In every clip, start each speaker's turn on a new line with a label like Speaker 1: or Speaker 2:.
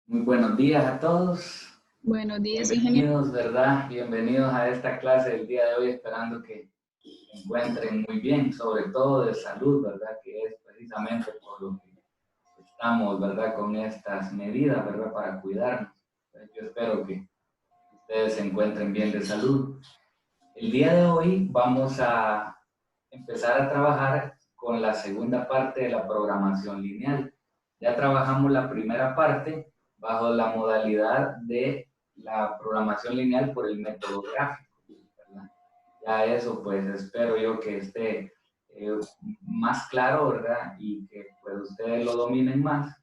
Speaker 1: Muy buenos días a todos.
Speaker 2: Buenos días, ingeniero.
Speaker 1: Bienvenidos, ¿verdad? Bienvenidos a esta clase del día de hoy, esperando que se encuentren muy bien, sobre todo de salud, ¿verdad? Que es precisamente por lo que estamos, ¿verdad? Con estas medidas, ¿verdad? Para cuidarnos. Yo espero que ustedes se encuentren bien de salud. El día de hoy vamos a empezar a trabajar con la segunda parte de la programación lineal. Ya trabajamos la primera parte bajo la modalidad de la programación lineal por el método gráfico, ¿verdad? Ya eso, pues espero yo que esté más claro, ¿verdad? Y que pues ustedes lo dominen más.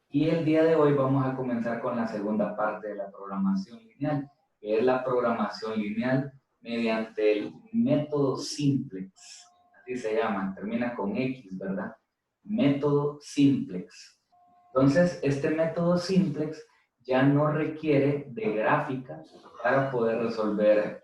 Speaker 1: Y el día de hoy vamos a comenzar con la segunda parte de la programación lineal, que es la programación lineal mediante el método simplex. Así se llama, termina con X, ¿verdad? Método simplex. Entonces, este método simplex ya no requiere de gráfica para poder resolver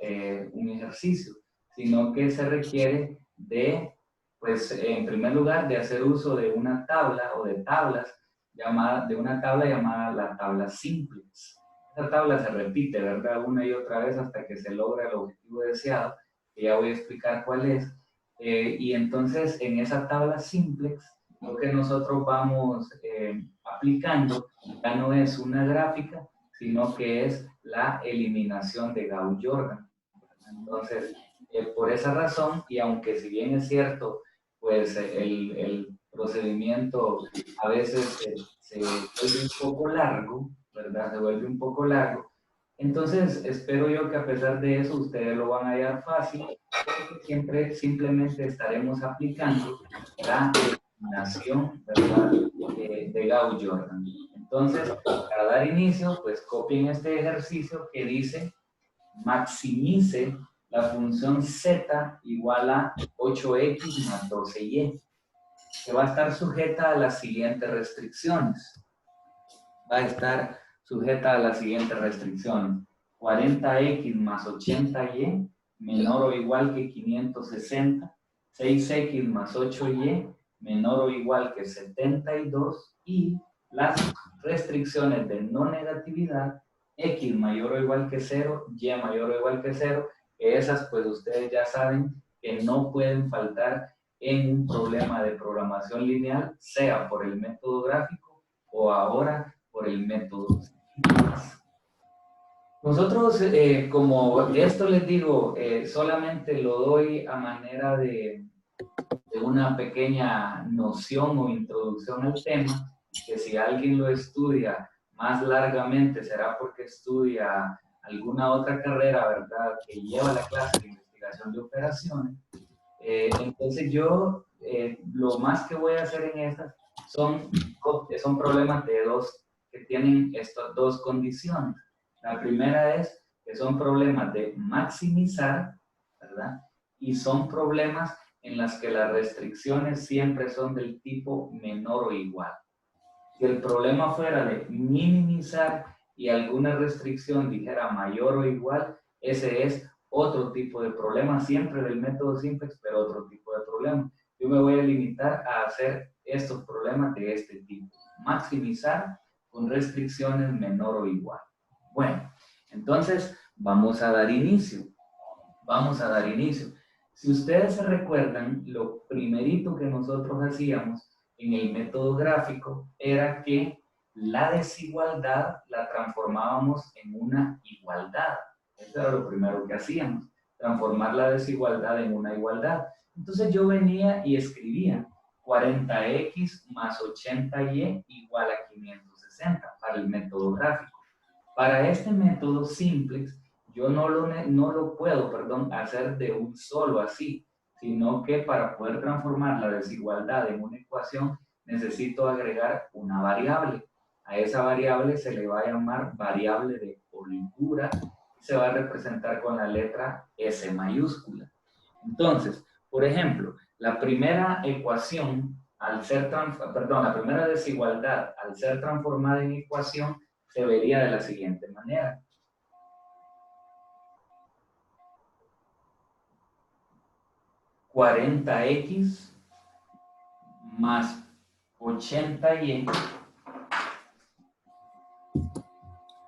Speaker 1: un ejercicio, sino que se requiere de, pues, en primer lugar, de hacer uso de una tabla o de tablas de una tabla llamada la tabla simplex. Esa tabla se repite, ¿verdad? Una y otra vez hasta que se logra el objetivo deseado, que ya voy a explicar cuál es. Y entonces en esa tabla simplex, lo que nosotros vamos aplicando ya no es una gráfica, sino que es la eliminación de Gauss-Jordan. Entonces, por esa razón, y aunque si bien es cierto, pues el procedimiento a veces se vuelve un poco largo, ¿verdad? Se vuelve un poco largo. Entonces, espero yo que a pesar de eso, ustedes lo van a hallar fácil, porque siempre simplemente estaremos aplicando la eliminación, ¿verdad? De Gauss-Jordan. Entonces, para dar inicio, pues copien este ejercicio que dice maximice la función z igual a 8x más 12y, que va a estar sujeta a las siguientes restricciones. Va a estar sujeta a las siguientes restricciones. 40x más 80y menor o igual que 560, 6x más 8y menor o igual que 72 y las restricciones de no negatividad, x mayor o igual que 0, y mayor o igual que 0, que esas pues ustedes ya saben que no pueden faltar en un problema de programación lineal, sea por el método gráfico o ahora por el método. Nosotros, como esto les digo, solamente lo doy a manera de una pequeña noción o introducción al tema, que si alguien lo estudia más largamente será porque estudia alguna otra carrera, ¿verdad?, que lleva la clase de investigación de operaciones. Entonces yo, lo más que voy a hacer en estas son problemas de que tienen estas dos condiciones. La primera es que son problemas de maximizar, ¿verdad? Y son problemas en las que las restricciones siempre son del tipo menor o igual. Si el problema fuera de minimizar y alguna restricción dijera mayor o igual, ese es otro tipo de problema, siempre del método simplex, pero otro tipo de problema. Yo me voy a limitar a hacer estos problemas de este tipo. Maximizar con restricciones menor o igual. Bueno, entonces vamos a dar inicio. Vamos a dar inicio. Si ustedes se recuerdan, lo primerito que nosotros hacíamos en el método gráfico era que la desigualdad la transformábamos en una igualdad. Eso era lo primero que hacíamos, transformar la desigualdad en una igualdad. Entonces yo venía y escribía 40x más 80y igual a 560 para el método gráfico. Para este método simplex, yo no lo puedo, hacer de un solo así, sino que para poder transformar la desigualdad en una ecuación, necesito agregar una variable. A esa variable se le va a llamar variable de holgura y se va a representar con la letra S mayúscula. Entonces, por ejemplo, la primera ecuación, la primera desigualdad, al ser transformada en ecuación, se vería de la siguiente manera. (40x más 80y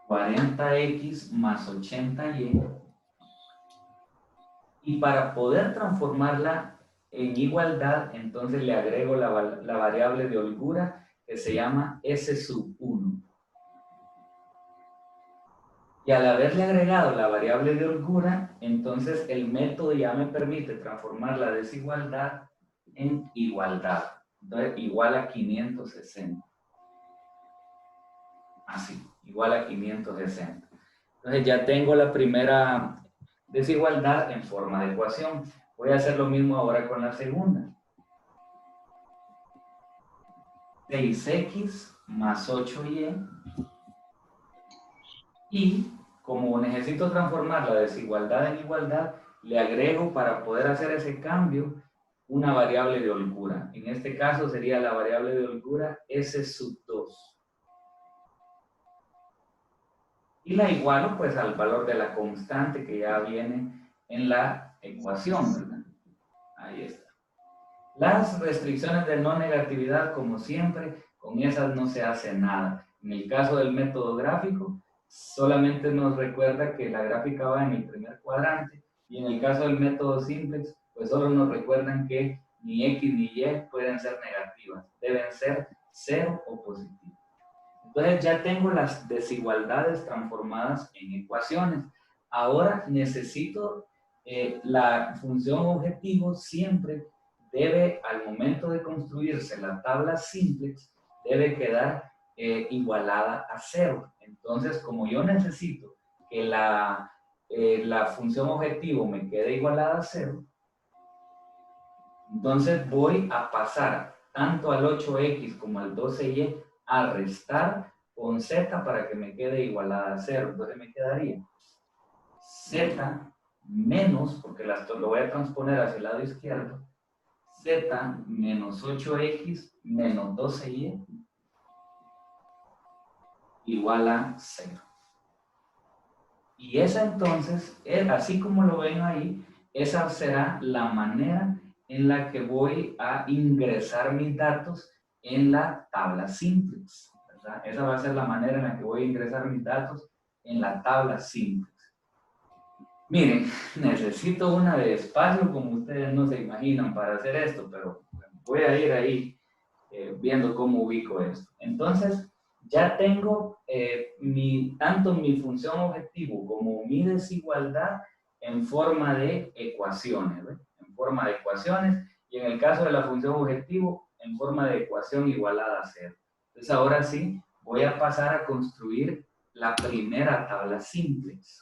Speaker 1: 40x más 80y. Y para poder transformarla en igualdad, entonces le agrego la variable de holgura que se llama S sub 1. Y al haberle agregado la variable de holgura, entonces el método ya me permite transformar la desigualdad en igualdad. Entonces, igual a 560. Así, igual a 560. Entonces ya tengo la primera desigualdad en forma de ecuación. Voy a hacer lo mismo ahora con la segunda. 6x más 8y. Y como necesito transformar la desigualdad en igualdad, le agrego para poder hacer ese cambio una variable de holgura. En este caso sería la variable de holgura S sub 2. Y la igualo pues al valor de la constante que ya viene en la ecuación, ¿verdad? Ahí está. Las restricciones de no negatividad, como siempre, con esas no se hace nada. En el caso del método gráfico, solamente nos recuerda que la gráfica va en el primer cuadrante, y en el caso del método simplex, pues solo nos recuerdan que ni x ni y pueden ser negativas, deben ser 0 o positivas. Entonces ya tengo las desigualdades transformadas en ecuaciones. Ahora necesito la función objetivo siempre debe, al momento de construirse la tabla simplex, debe quedar igualada a 0. Entonces, como yo necesito que la función objetivo me quede igualada a 0, entonces voy a pasar tanto al 8x como al 12y a restar con z para que me quede igualada a 0. Entonces me quedaría z menos, porque lo voy a transponer hacia el lado izquierdo, z menos 8x menos 12y igual a 0. Y esa entonces, así como lo ven ahí, esa será la manera en la que voy a ingresar mis datos en la tabla simplex, ¿verdad? Esa va a ser la manera en la que voy a ingresar mis datos en la tabla simplex. Miren, necesito una de espacio como ustedes no se imaginan para hacer esto, pero voy a ir ahí viendo cómo ubico esto. Entonces, ya tengo tanto mi función objetivo como mi desigualdad en forma de ecuaciones, ¿ve? En forma de ecuaciones, y en el caso de la función objetivo, en forma de ecuación igualada a 0. Entonces, ahora sí, voy a pasar a construir la primera tabla simplex.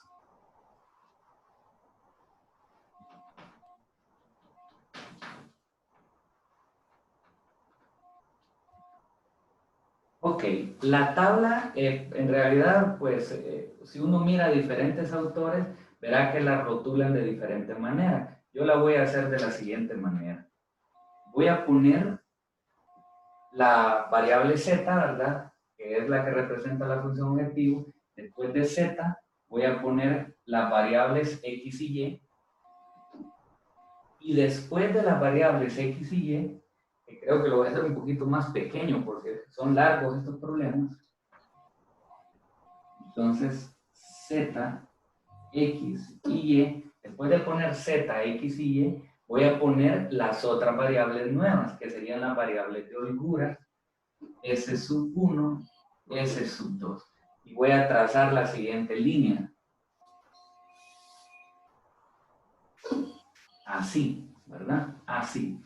Speaker 1: Ok, la tabla, en realidad, pues, si uno mira a diferentes autores, verá que la rotulan de diferente manera. Yo la voy a hacer de la siguiente manera. Voy a poner la variable z, ¿verdad? Que es la que representa la función objetivo. Después de z, voy a poner las variables x y y. Y después de las variables x y y, que creo que lo voy a hacer un poquito más pequeño porque son largos estos problemas. Entonces, z, x y y, después de poner z, x y y, voy a poner las otras variables nuevas, que serían las variables de holgura, s sub 1, s sub 2. Y voy a trazar la siguiente línea. Así, ¿verdad? Así.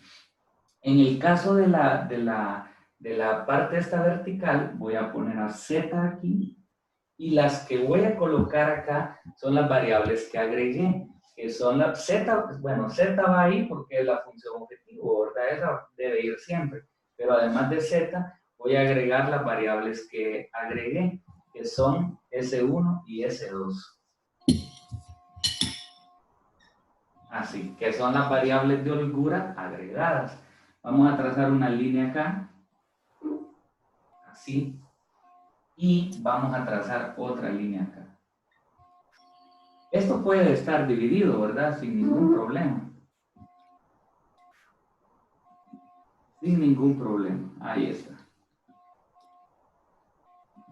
Speaker 1: En el caso de la parte esta vertical, voy a poner a z aquí, y las que voy a colocar acá son las variables que agregué, que son la z, bueno, z va ahí porque es la función objetivo, ¿verdad? Esa debe ir siempre, pero además de z, voy a agregar las variables que agregué, que son S1 y S2. Así, que son las variables de holgura agregadas. Vamos a trazar una línea acá, así, y vamos a trazar otra línea acá. Esto puede estar dividido, ¿verdad? Sin ningún problema. Sin ningún problema. Ahí está.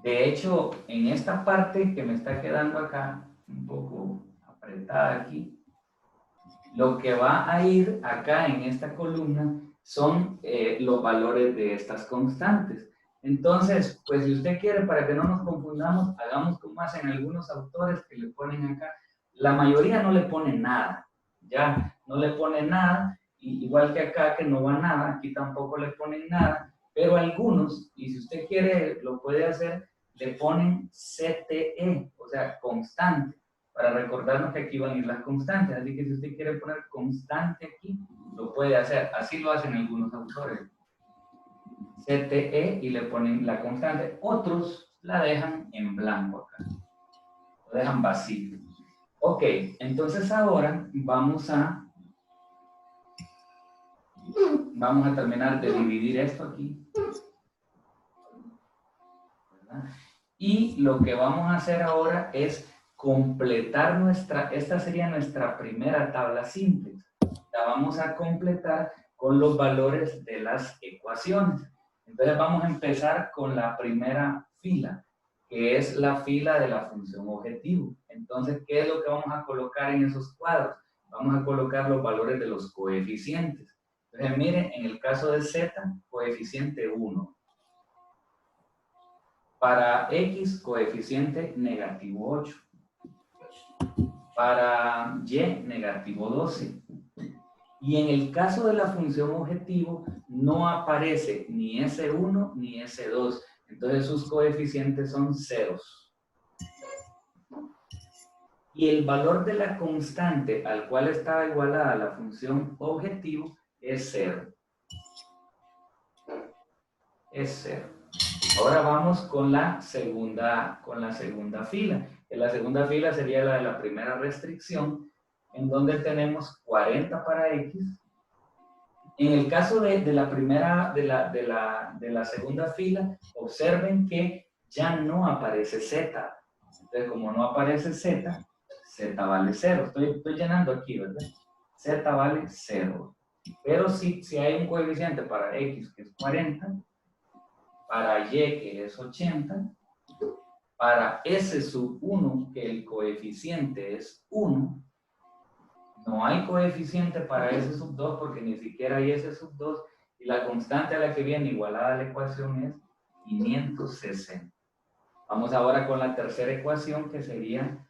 Speaker 1: De hecho, en esta parte que me está quedando acá, un poco apretada aquí, lo que va a ir acá en esta columna son los valores de estas constantes. Entonces, pues si usted quiere, para que no nos confundamos, hagamos como hacen algunos autores que le ponen acá. La mayoría no le pone nada, ya, no le pone nada, igual que acá que no va nada, aquí tampoco le ponen nada, pero algunos, y si usted quiere lo puede hacer, le ponen CTE, o sea, constante, para recordarnos que aquí van a ir las constantes. Así que si usted quiere poner constante aquí, lo puede hacer. Así lo hacen algunos autores. CTE y le ponen la constante. Otros la dejan en blanco acá. Lo dejan vacío. Ok, entonces ahora vamos a terminar de dividir esto aquí. ¿Verdad? Y lo que vamos a hacer ahora es completar esta sería nuestra primera tabla simple. La vamos a completar con los valores de las ecuaciones. Entonces vamos a empezar con la primera fila, que es la fila de la función objetivo. Entonces, ¿qué es lo que vamos a colocar en esos cuadros? Vamos a colocar los valores de los coeficientes. Entonces, miren, en el caso de z, coeficiente 1. Para x, coeficiente negativo 8. Para y, negativo 12. Y en el caso de la función objetivo, no aparece ni S1 ni S2. Entonces sus coeficientes son ceros. Y el valor de la constante al cual está igualada la función objetivo es 0. Es 0. Ahora vamos con la segunda fila. En la segunda fila sería la de la primera restricción, en donde tenemos 40 para x. En el caso de la segunda fila, observen que ya no aparece z. Entonces, como no aparece z, z vale 0. Estoy llenando aquí, ¿verdad? Z vale 0. Pero si hay un coeficiente para x que es 40, para y que es 80, para s sub 1 que el coeficiente es 1, no hay coeficiente para s sub 2 porque ni siquiera hay s sub 2 y la constante a la que viene igualada a la ecuación es 560. Vamos ahora con la tercera ecuación que sería,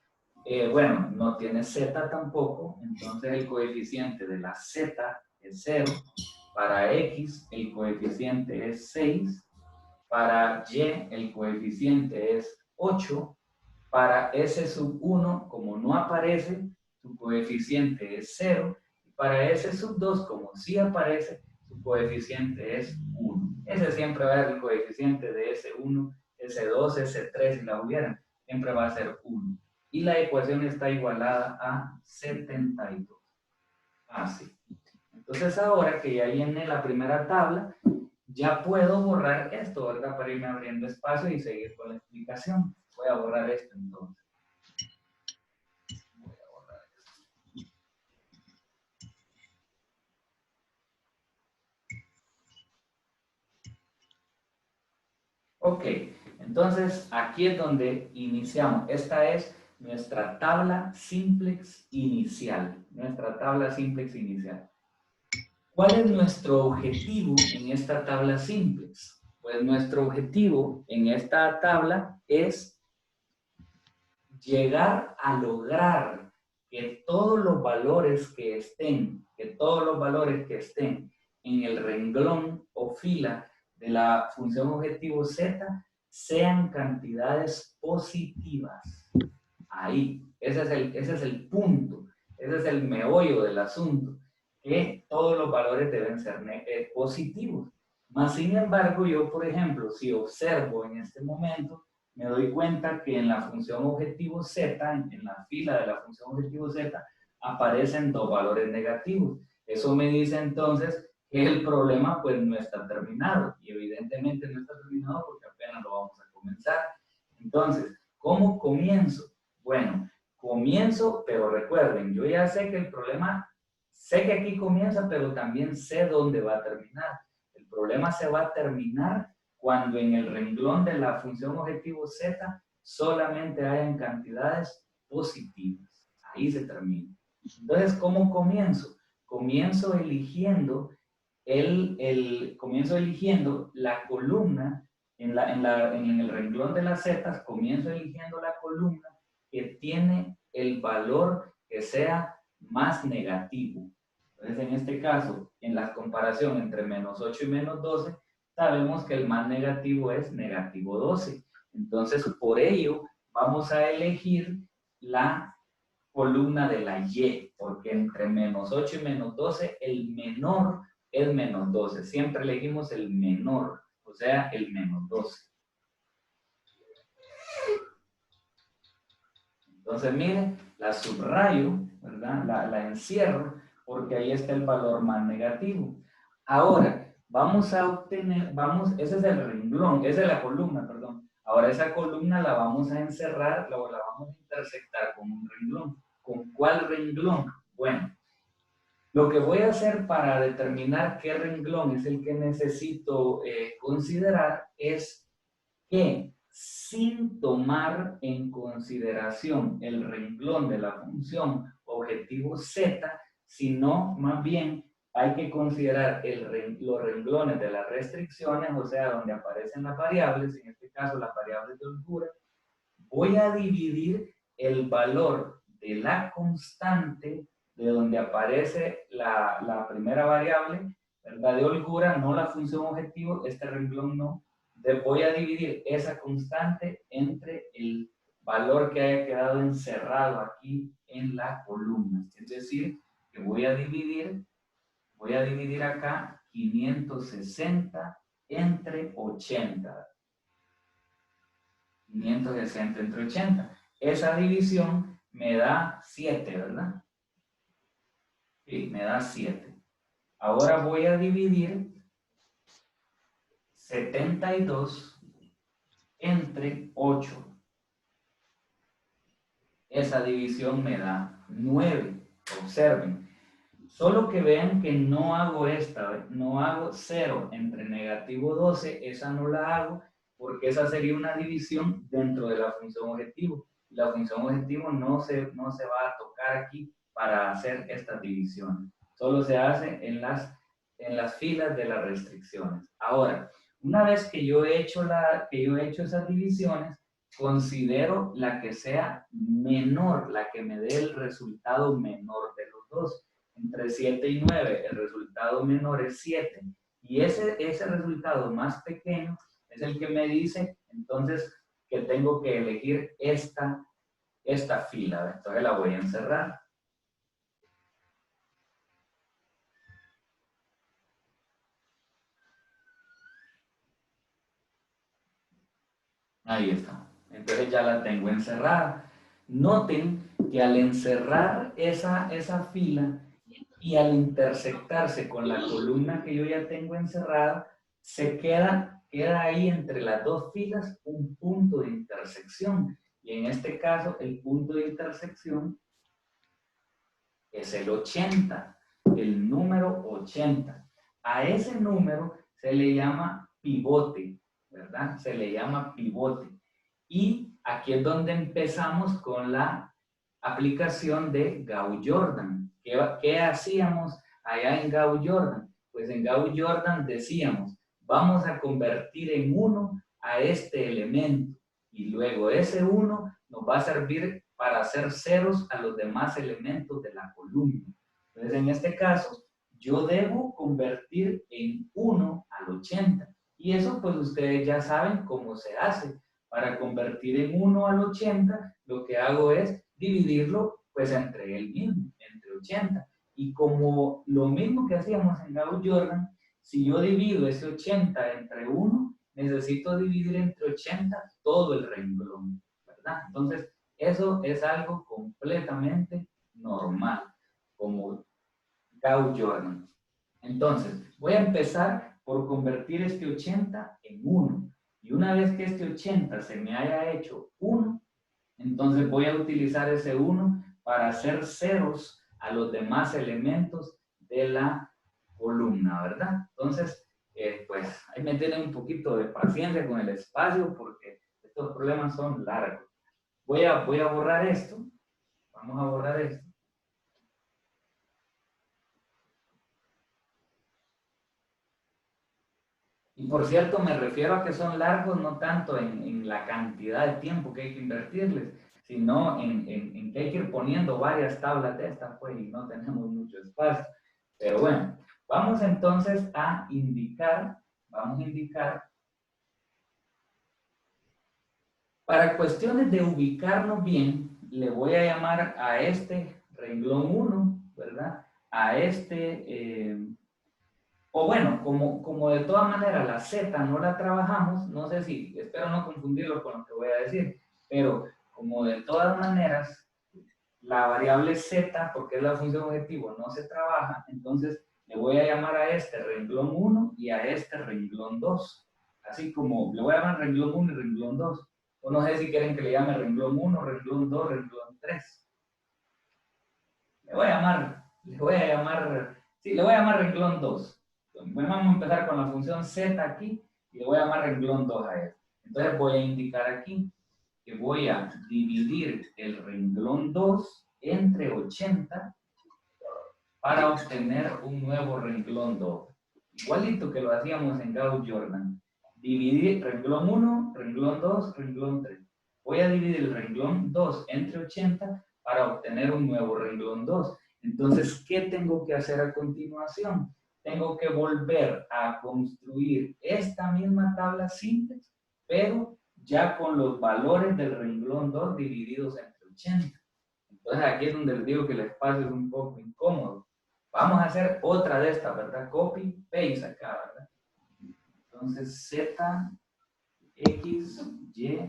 Speaker 1: bueno, no tiene z tampoco, entonces el coeficiente de la z es 0, para x el coeficiente es 6, para y el coeficiente es 8, para s sub 1 como no aparece, su coeficiente es 0, y para s sub 2 como sí aparece, su coeficiente es 1. Ese siempre va a ser el coeficiente de S1, S2, S3 si la hubieran, siempre va a ser 1. Y la ecuación está igualada a 72. Así. Entonces ahora que ya viene la primera tabla, ya puedo borrar esto, ¿verdad? Para irme abriendo espacio y seguir con la explicación. Voy a borrar esto entonces. Voy a borrar esto. Ok, entonces aquí es donde iniciamos. Esta es nuestra tabla simplex inicial. Nuestra tabla simplex inicial. ¿Cuál es nuestro objetivo en esta tabla simplex? Pues nuestro objetivo en esta tabla es llegar a lograr que todos los valores que estén en el renglón o fila de la función objetivo z sean cantidades positivas. Ahí, ese es el punto, ese es el meollo del asunto, que todos los valores deben ser positivos. Mas, sin embargo, yo, por ejemplo, si observo en este momento, me doy cuenta que en la función objetivo z, en la fila de la función objetivo z, aparecen dos valores negativos. Eso me dice entonces que el problema pues no está terminado. Y evidentemente no está terminado porque apenas lo vamos a comenzar. Entonces, ¿cómo comienzo? Bueno, comienzo, pero recuerden, yo ya sé que el problema, sé que aquí comienza, pero también sé dónde va a terminar. El problema se va a terminar cuando en el renglón de la función objetivo z solamente hayan cantidades positivas. Ahí se termina. Entonces, ¿cómo comienzo? Comienzo eligiendo la columna en el renglón de las zetas, comienzo eligiendo la columna que tiene el valor que sea más negativo. Entonces, en este caso, en la comparación entre menos 8 y menos 12, sabemos que el más negativo es negativo 12. Entonces, por ello, vamos a elegir la columna de la Y, porque entre menos 8 y menos 12, el menor es menos 12. Siempre elegimos el menor, o sea, el menos 12. Entonces, miren, la subrayo, ¿verdad? La encierro, porque ahí está el valor más negativo. Ahora, vamos a obtener, ese es el renglón, esa es la columna, perdón. Ahora esa columna la vamos a encerrar, la vamos a intersectar con un renglón. ¿Con cuál renglón? Bueno, lo que voy a hacer para determinar qué renglón es el que necesito considerar es que sin tomar en consideración el renglón de la función objetivo z, sino más bien hay que considerar los renglones de las restricciones, o sea, donde aparecen las variables, en este caso las variables de holgura, voy a dividir el valor de la constante de donde aparece la primera variable, ¿verdad? De holgura, no la función objetivo, este renglón no. Voy a dividir esa constante entre el valor que haya quedado encerrado aquí en la columna. Es decir, que voy a dividir acá 560 entre 80. 560 entre 80. Esa división me da 7, ¿verdad? Sí, me da 7. Ahora voy a dividir 72 entre 8. Esa división me da 9. Observen. Solo que vean que no hago esta, no hago 0 entre negativo 12, esa no la hago porque esa sería una división dentro de la función objetivo. La función objetivo no se va a tocar aquí para hacer estas divisiones. Solo se hace en las filas de las restricciones. Ahora, una vez que yo he hecho esas divisiones, considero la que sea menor, la que me dé el resultado menor de los dos. Entre 7 y 9, el resultado menor es 7. Y ese resultado más pequeño es el que me dice, entonces, que tengo que elegir esta fila. Entonces la voy a encerrar. Ahí está. Entonces ya la tengo encerrada. Noten que al encerrar esa fila y al intersectarse con la columna que yo ya tengo encerrada, se queda ahí entre las dos filas un punto de intersección. Y en este caso, el punto de intersección es el 80, el número 80. A ese número se le llama pivote, ¿verdad? Se le llama pivote. Y aquí es donde empezamos con la aplicación de Gauss-Jordan. ¿Qué hacíamos allá en Gauss-Jordan? Pues en Gauss-Jordan decíamos, vamos a convertir en 1 a este elemento y luego ese 1 nos va a servir para hacer ceros a los demás elementos de la columna. Entonces, en este caso, yo debo convertir en 1 al 80. Y eso, pues, ustedes ya saben cómo se hace. Para convertir en 1 al 80, lo que hago es dividirlo, pues, entre él mismo, entre 80. Y como lo mismo que hacíamos en Gauss-Jordan, si yo divido ese 80 entre 1, necesito dividir entre 80 todo el renglón, ¿verdad? Entonces, eso es algo completamente normal, como Gauss-Jordan. Entonces, voy a empezar por convertir este 80 en 1. Y una vez que este 80 se me haya hecho 1, entonces voy a utilizar ese 1 para hacer ceros a los demás elementos de la columna, ¿verdad? Entonces, pues ahí me tienen un poquito de paciencia con el espacio porque estos problemas son largos. Voy a borrar esto. Vamos a borrar esto. Y por cierto, me refiero a que son largos no tanto en la cantidad de tiempo que hay que invertirles, sino en que hay que ir poniendo varias tablas de estas, pues, y no tenemos mucho espacio. Pero bueno, vamos entonces a indicar, para cuestiones de ubicarnos bien, le voy a llamar a este renglón 1, ¿verdad? A este... o bueno, como de todas maneras la Z no la trabajamos, no sé si, espero no confundirlo con lo que voy a decir, pero como de todas maneras la variable Z, porque es la función objetivo, no se trabaja, entonces le voy a llamar a este renglón 1 y a este renglón 2. Así como le voy a llamar renglón 1 y renglón 2. O no sé si quieren que le llame renglón 1, renglón 2, renglón 3. Le voy a llamar renglón 2. Vamos a empezar con la función z aquí y le voy a llamar renglón 2 a él. Entonces voy a indicar aquí que voy a dividir el renglón 2 entre 80 para obtener un nuevo renglón 2. Igualito que lo hacíamos en Gauss-Jordan. Dividir renglón 1, renglón 2, renglón 3. Voy a dividir el renglón 2 entre 80 para obtener un nuevo renglón 2. Entonces, ¿qué tengo que hacer a continuación? Tengo que volver a construir esta misma tabla simple, pero ya con los valores del renglón 2 divididos entre 80. Entonces, aquí es donde les digo que el espacio es un poco incómodo. Vamos a hacer otra de estas, ¿verdad? Copy, paste acá, ¿verdad? Entonces, Z, X, Y,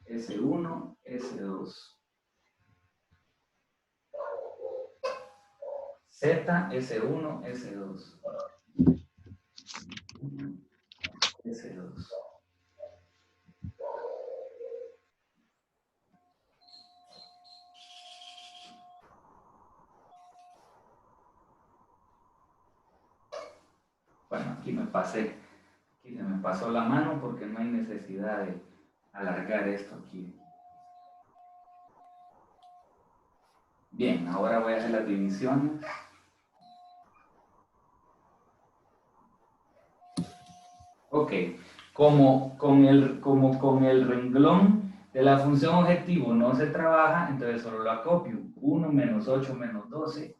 Speaker 1: S1, S2. Z, S1, S2. S2. Bueno, aquí me pasé. Aquí se me pasó la mano porque no hay necesidad de alargar esto aquí. Bien, ahora voy a hacer las divisiones. Ok, como con el renglón de la función objetivo no se trabaja, entonces solo lo acopio. 1 menos 8 menos 12.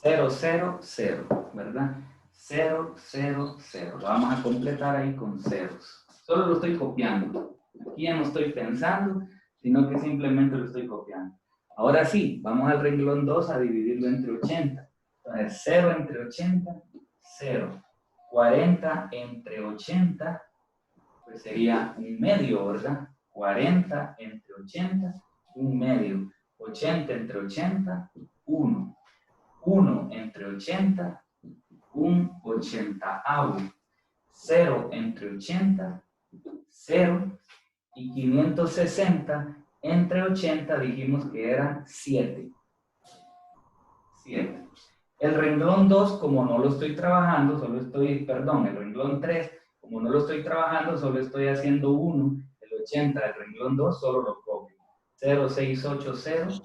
Speaker 1: 0, 0, 0, ¿verdad? 0, 0, 0. Lo vamos a completar ahí con ceros. Solo lo estoy copiando. Aquí ya no estoy pensando, sino que simplemente lo estoy copiando. Ahora sí, vamos al renglón 2 a dividirlo entre 80. Entonces, 0 entre 80, 0. 40 entre 80, pues sería un medio, ¿verdad? 40 entre 80, un medio. 80 entre 80, 1. 1 entre 80, un 80avo. 0 entre 80, 0. Y 560 entre 80 dijimos que era 7. 7. El renglón 2, como no lo estoy trabajando, el renglón 3, como no lo estoy trabajando, solo estoy haciendo 1. El 80 del renglón 2 solo lo copio. 0680.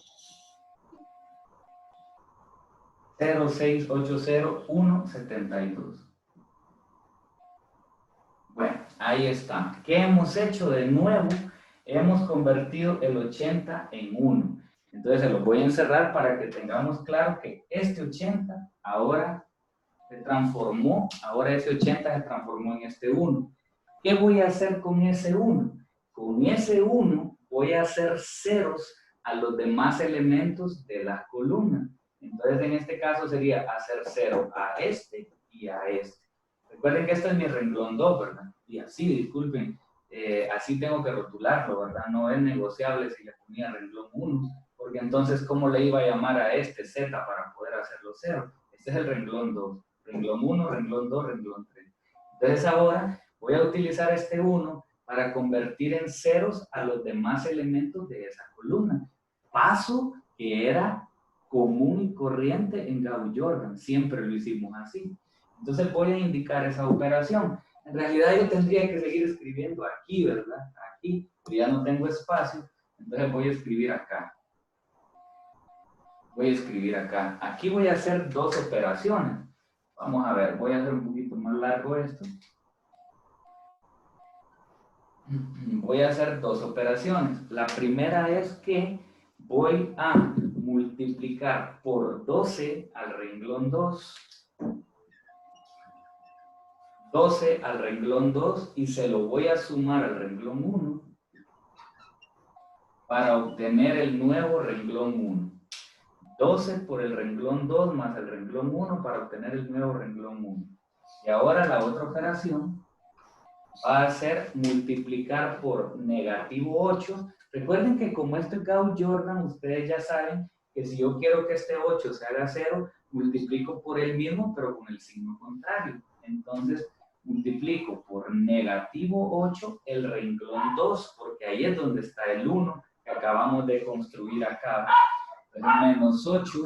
Speaker 1: 0680172. Bueno, ahí está. ¿Qué hemos hecho de nuevo? Hemos convertido el 80 en 1. Entonces se los voy a encerrar para que tengamos claro que este 80 ahora se transformó, ahora ese 80 se transformó en este 1. ¿Qué voy a hacer con ese 1? Con ese 1 voy a hacer ceros a los demás elementos de la columna. Entonces, en este caso sería hacer 0 a este y a este. Recuerden que esto es mi renglón 2, ¿verdad? Y así, disculpen, así tengo que rotularlo, ¿verdad? No es negociable si le ponía renglón 1, porque entonces, ¿cómo le iba a llamar a este Z para poder hacerlo 0? Este es el renglón 2. Renglón 1, renglón 2, renglón 3. Entonces, ahora voy a utilizar este 1 para convertir en ceros a los demás elementos de esa columna. Paso que era común y corriente en Gauss-Jordan. Siempre lo hicimos así. Entonces voy a indicar esa operación. En realidad yo tendría que seguir escribiendo aquí, ¿verdad? Aquí, pero ya no tengo espacio, entonces voy a escribir acá. Voy a escribir acá. Aquí voy a hacer dos operaciones. Vamos a ver, voy a hacer un poquito más largo esto. Voy a hacer dos operaciones. La primera es que voy a multiplicar por 12 al renglón 2. 12 al renglón 2 y se lo voy a sumar al renglón 1 para obtener el nuevo renglón 1. 12 por el renglón 2 más el renglón 1 para obtener el nuevo renglón 1. Y ahora la otra operación va a ser multiplicar por negativo 8. Recuerden que como esto es Gauss-Jordan, ustedes ya saben que si yo quiero que este 8 se haga 0, multiplico por el mismo, pero con el signo contrario. Entonces, multiplico por negativo 8 el renglón 2, porque ahí es donde está el 1 que acabamos de construir acá. Entonces, menos 8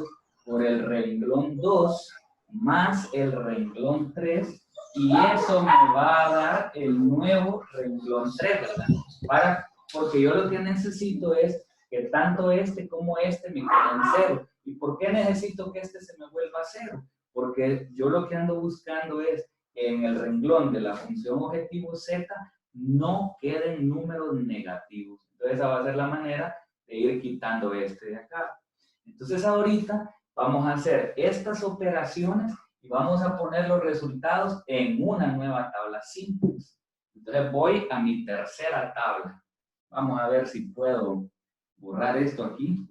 Speaker 1: por el renglón 2 más el renglón 3, y eso me va a dar el nuevo renglón 3, ¿verdad? Porque yo lo que necesito es que tanto este como este me queden 0. ¿Y por qué necesito que este se me vuelva 0? Porque yo lo que ando buscando es que en el renglón de la función objetivo z no queden números negativos. Entonces esa va a ser la manera de ir quitando este de acá. Entonces ahorita vamos a hacer estas operaciones y vamos a poner los resultados en una nueva tabla simple. Entonces voy a mi tercera tabla. Vamos a ver si puedo borrar esto aquí.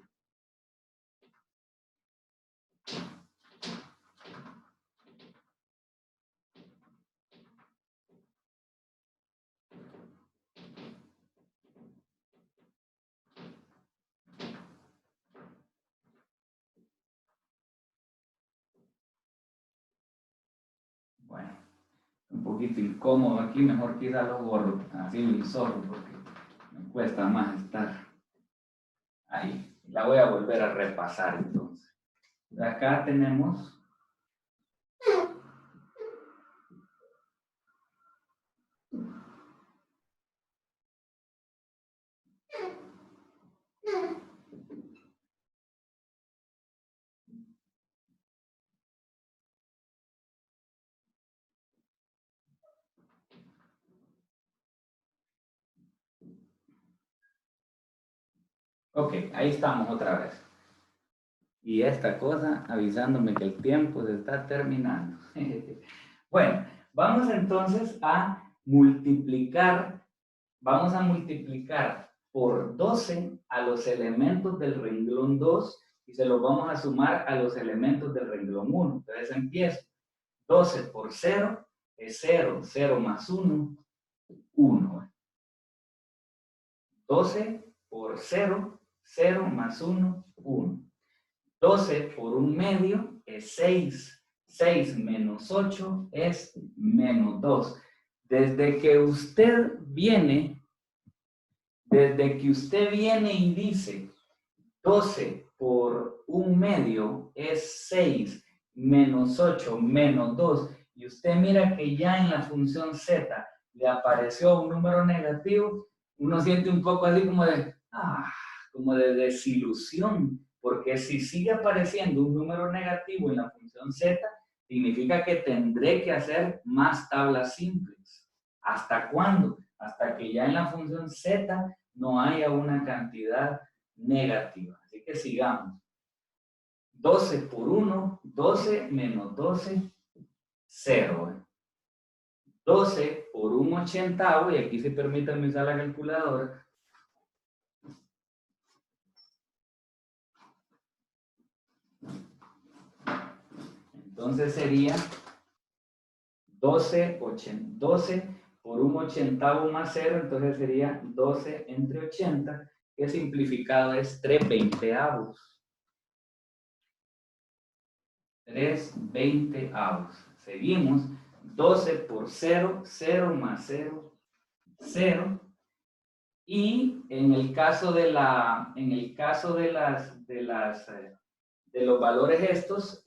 Speaker 1: Bueno, un poquito incómodo aquí, mejor quizá lo borro, así lo insorro porque me cuesta más estar ahí. La voy a volver a repasar entonces. Acá tenemos ok, ahí estamos otra vez. Y esta cosa avisándome que el tiempo se está terminando. Bueno, vamos entonces a multiplicar. Vamos a multiplicar por 12 a los elementos del renglón 2 y se los vamos a sumar a los elementos del renglón 1. Entonces empiezo. 12 por 0 es 0. 0 más 1, 1. 12 por 0, 0 más 1, 1. 12 por 1 medio es 6. 6 menos 8 es menos 2. Desde que usted viene y dice 12 por 1 medio es 6 menos 8 menos 2, y usted mira que ya en la función z le apareció un número negativo, uno siente un poco así como de desilusión, porque si sigue apareciendo un número negativo en la función z, significa que tendré que hacer más tablas simples. ¿Hasta cuándo? Hasta que ya en la función z no haya una cantidad negativa. Así que sigamos. 12 por 1, 12 menos 12, 0. 12 por 1 ochentavo, y aquí se permite usar la calculadora. Entonces sería 12 por 1 ochentavo más 0, entonces sería 12 entre 80, que simplificado es 3 veinteavos. 3 veinteavos. Seguimos. 12 por 0, 0 más 0, 0. Y en el caso de las de los valores estos,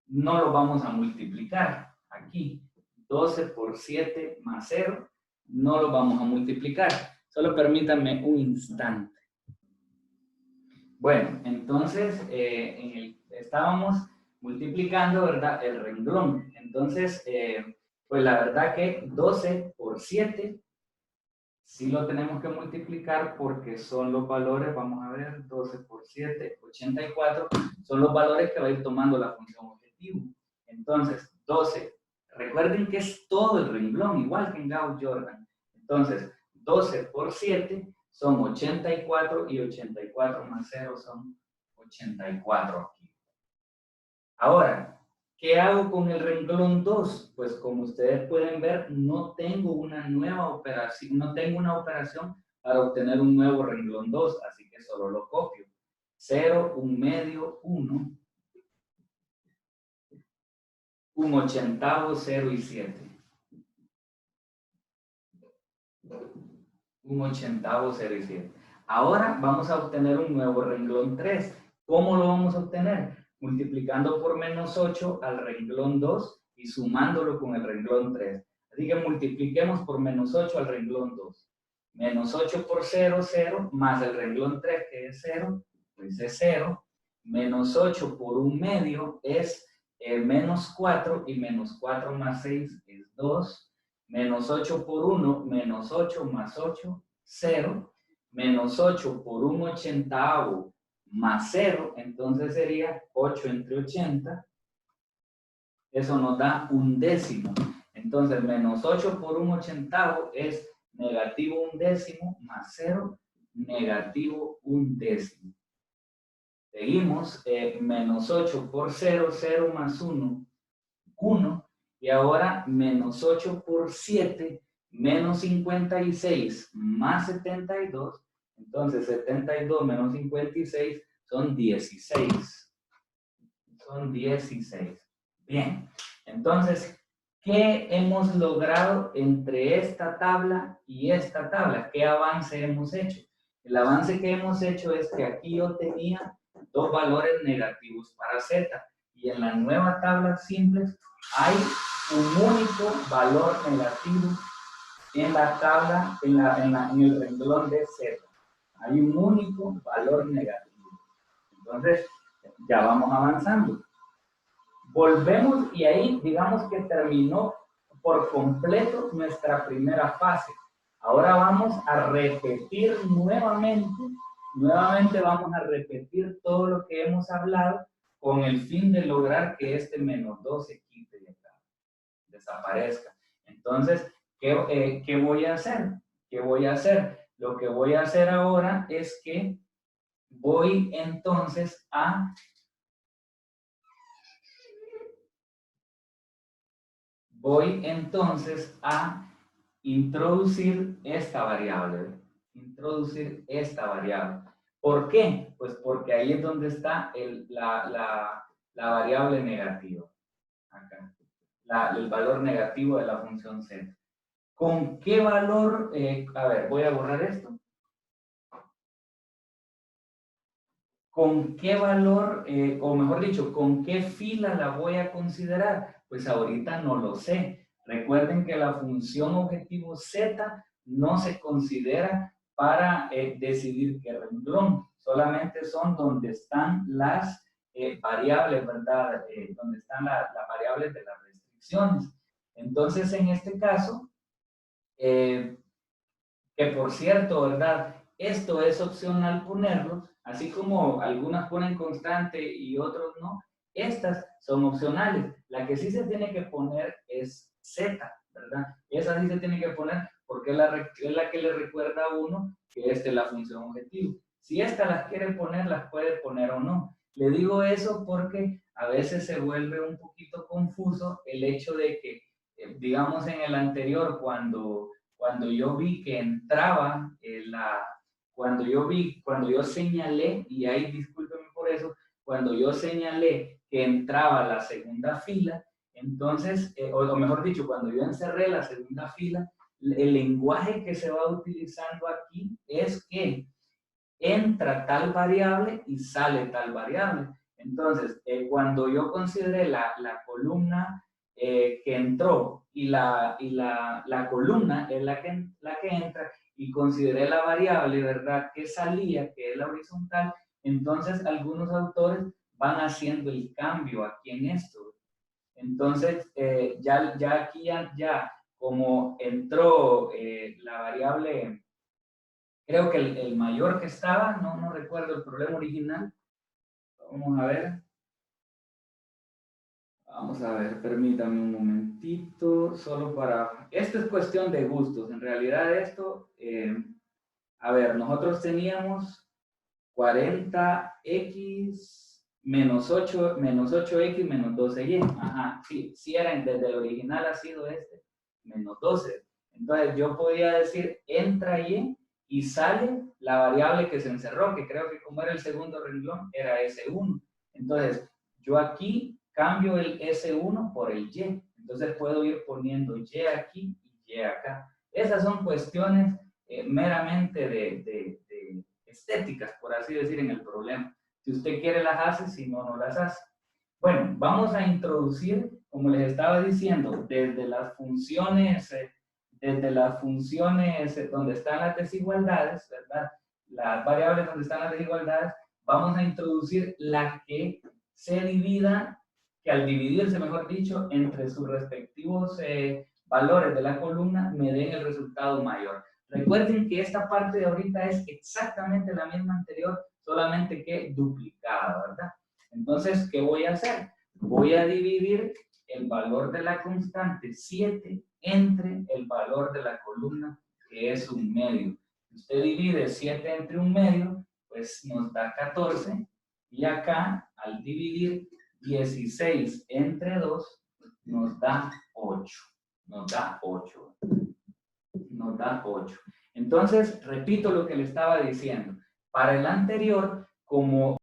Speaker 1: no los vamos a multiplicar aquí. 12 por 7 más 0, no los vamos a multiplicar. Solo permítanme un instante. Bueno, entonces estábamos multiplicando, ¿verdad? El renglón. Entonces, pues la verdad que 12 por 7 sí lo tenemos que multiplicar porque son los valores, vamos a ver, 12 por 7, 84, son los valores que va a ir tomando la función objetivo. Entonces, 12, recuerden que es todo el renglón, igual que en Gauss-Jordan. Entonces, 12 por 7 son 84 y 84 más 0 son 84 aquí. Ahora, ¿qué hago con el renglón 2? Pues como ustedes pueden ver, no tengo una nueva operación, no tengo una operación para obtener un nuevo renglón 2, así que solo lo copio. 0, 1 medio, 1, 1 ochentavo, 0 y 7. 1 ochentavo, 0 y 7. Ahora vamos a obtener un nuevo renglón 3. ¿Cómo lo vamos a obtener? Multiplicando por menos 8 al renglón 2 y sumándolo con el renglón 3. Así que multipliquemos por menos 8 al renglón 2. Menos 8 por 0, 0, más el renglón 3 que es 0, pues es 0. Menos 8 por 1 medio es menos 4 y menos 4 más 6 es 2. Menos 8 por 1, menos 8 más 8, 0. Menos 8 por 1 ochentavo más 0, entonces sería 8 entre 80. Eso nos da un décimo. Entonces, menos 8 por 1 ochentavo es negativo 1 décimo más 0, negativo 1 décimo. Seguimos, menos 8 por 0, 0 más 1, 1. Y ahora menos 8 por 7, menos 56 más 72. Entonces 72 menos 56 son 16. Son 16. Bien, entonces, ¿qué hemos logrado entre esta tabla y esta tabla? ¿Qué avance hemos hecho? El avance que hemos hecho es que aquí yo tenía dos valores negativos para z y en la nueva tabla simple hay un único valor negativo en la tabla, en el renglón de z. Hay un único valor negativo. Entonces, ya vamos avanzando. Volvemos y ahí digamos que terminó por completo nuestra primera fase. Ahora vamos a repetir nuevamente vamos a repetir todo lo que hemos hablado con el fin de lograr que este menos 2 se quite de acá, desaparezca. Entonces, ¿qué voy a hacer? ¿Qué voy a hacer? Lo que voy a hacer ahora es que voy entonces a introducir esta variable. Introducir esta variable. ¿Por qué? Pues porque ahí es donde está la variable negativa. Acá. El valor negativo de la función z. ¿Con qué valor? A ver, voy a borrar esto. ¿Con qué valor, o mejor dicho, con qué fila la voy a considerar? Pues ahorita no lo sé. Recuerden que la función objetivo z no se considera para decidir qué renglón. Solamente son donde están las variables, ¿verdad? Donde están las variables de las restricciones. Entonces, en este caso, que por cierto, ¿verdad? Esto es opcional ponerlo, así como algunas ponen constante y otros no. Estas son opcionales. La que sí se tiene que poner es z, ¿verdad? Esa sí se tiene que poner porque es la que le recuerda a uno que esta es la función objetivo. Si esta las quiere poner, las puede poner o no. Le digo eso porque a veces se vuelve un poquito confuso el hecho de que, digamos en el anterior, cuando yo vi que entraba cuando yo señalé, y ahí discúlpenme por eso, cuando yo señalé que entraba la segunda fila, entonces, o mejor dicho, cuando yo encerré la segunda fila, el lenguaje que se va utilizando aquí es que entra tal variable y sale tal variable. Entonces, cuando yo consideré la columna que entró y la columna es la que entra, y consideré la variable, ¿verdad?, que salía, que es la horizontal, entonces algunos autores van haciendo el cambio aquí en esto. Entonces, ya aquí, como entró la variable, creo que el mayor que estaba, no recuerdo el problema original. Vamos a ver. Vamos a ver, permítame un momentito, solo para... Esto es cuestión de gustos, en realidad esto, a ver, nosotros teníamos 40x menos 8x menos 12y. Ajá, sí era, desde el original ha sido este, menos 12. Entonces yo podía decir entra y sale la variable que se encerró, que creo que como era el segundo renglón, era S1. Entonces yo aquí cambio el S1 por el Y. Entonces puedo ir poniendo Y aquí y Y acá. Esas son cuestiones meramente de estéticas, por así decir, en el problema. Si usted quiere las hace, si no, no las hace. Bueno, vamos a introducir, como les estaba diciendo, desde las funciones donde están las desigualdades, ¿verdad? Las variables donde están las desigualdades, vamos a introducir la que se divida, que al dividirse, mejor dicho, entre sus respectivos valores de la columna, me den el resultado mayor. Recuerden que esta parte de ahorita es exactamente la misma anterior, solamente que duplicada, ¿verdad? Entonces, ¿qué voy a hacer? Voy a dividir el valor de la constante 7 entre el valor de la columna, que es un medio. Si usted divide 7 entre un medio, pues nos da 14. Y acá, al dividir 16 entre 2, nos da 8. Nos da 8. Nos da 8. Entonces, repito lo que le estaba diciendo. Para el anterior, como